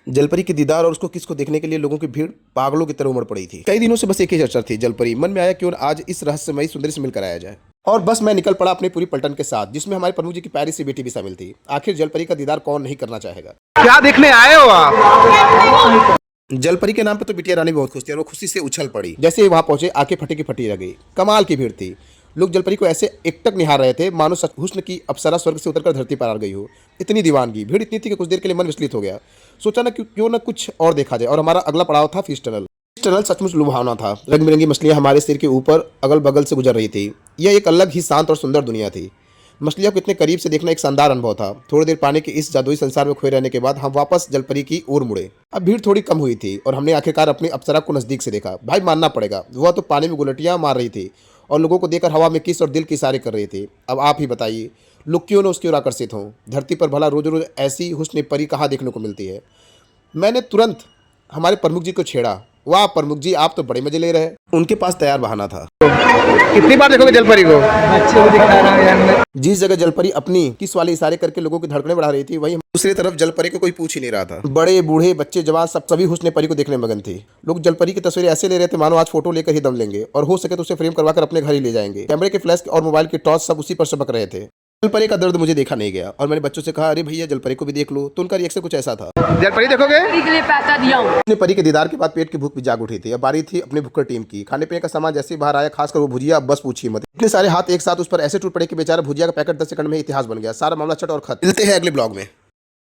जलपरी के दीदार और उसको किसको देखने के लिए लोगों की भीड़ पागलों की तरह उमड़ पड़ी थी। कई दिनों से बस एक ही चर्चा थी, जलपरी। मन में आया क्यों आज इस रहस्यमयी सुंदरी से मिलकर आया जाए। और बस मैं निकल पड़ा अपनी पूरी पलटन के साथ, जिसमें हमारे प्रमुख जी की प्यारी सी बेटी भी शामिल थी। आखिर जलपरी का दीदार कौन नहीं करना चाहेगा। क्या देखने आए हो आप? जलपरी के नाम पे तो बिटिया रानी बहुत खुश थी और वो खुशी से उछल पड़ी। जैसे ही वहां पहुंचे आंखें फटी की फटी रह गई। कमाल की भीड़ थी। लोग जलपरी को ऐसे एकटक निहार रहे थे मानो सच हुस्न की अप्सरा स्वर्ग से उतरकर धरती पर आ गई हो। इतनी दीवानगी, भीड़ इतनी थी कि कुछ देर के लिए मन विचलित हो गया। सोचा ना क्यों ना कुछ और देखा जाए। और हमारा अगला पड़ाव था फिश टनल। फिश टनल सचमुच लुभावना था। रंग बिरंगी मछलियां हमारे सिर के ऊपर अगल बगल से गुजर रही थी। यह एक अलग ही शांत और सुंदर दुनिया थी। मछलियों को इतने करीब से देखना एक शानदार अनुभव था। थोड़ी देर पानी के इस जादुई संसार में खोए रहने के बाद हम वापस जलपरी की ओर मुड़े। अब भीड़ थोड़ी कम हुई थी और हमने आखिरकार अपनी अप्सरा को नजदीक से देखा। भाई मानना पड़ेगा, वह तो पानी में गुलटियां मार रही थी और लोगों को देखकर हवा में किस और दिल के इशारे कर रही थी। अब आप ही बताइए, लोग क्यों न उसकी ओर आकर्षित हों। धरती पर भला रोज रोज ऐसी हुस्न परी कहाँ देखने को मिलती है। मैंने तुरंत हमारे प्रमुख जी को छेड़ा। वाह प्रमुख जी, आप तो बड़े मजे ले रहे हैं। उनके पास तैयार बहाना था। कितनी बार देखोगे जलपरी को? बच्चे को दिखा रहा हूँ यार मैं। जिस जगह जलपरी अपनी किस वाले इशारे करके लोगों की धड़कनें बढ़ा रही थी, वहीं दूसरी तरफ जलपरी को कोई पूछ ही नहीं रहा था। बड़े बूढ़े बच्चे जवान सभी हुस्न परी को देखने में मगन थे। लोग जलपरी की तस्वीरें ऐसे ले रहे थे मानो आज फोटो लेकर ही दम लेंगे और हो सके तो उसे फ्रेम करवाकर अपने घर ही ले जाएंगे। कैमरे के फ्लैश और मोबाइल की टॉर्च सब उसी पर चमक रहे थे। जलपरी का दर्द मुझे देखा नहीं गया और मैंने बच्चों से कहा, अरे भैया जलपरी को भी देख लो। तो उनका रिएक्शन कुछ ऐसा था। जलपरी देखोगे? के लिए पैसा दिया हूँ। अपने परी के दीदार के बाद पेट की भूख भी जाग उठी थी। अब बारी थी अपने भुक्कड़ टीम की। खाने पीने का सामान जैसे ही बाहर आया, खासकर वो भुजिया, बस पूछिए मत। इतने सारे हाथ एक साथ उस पर ऐसे टूट पड़े कि बेचारा भुजिया का पैकेट 10 सेकंड में इतिहास बन गया। सारा मामला चट और खत्म। मिलते हैं अगले ब्लॉग में।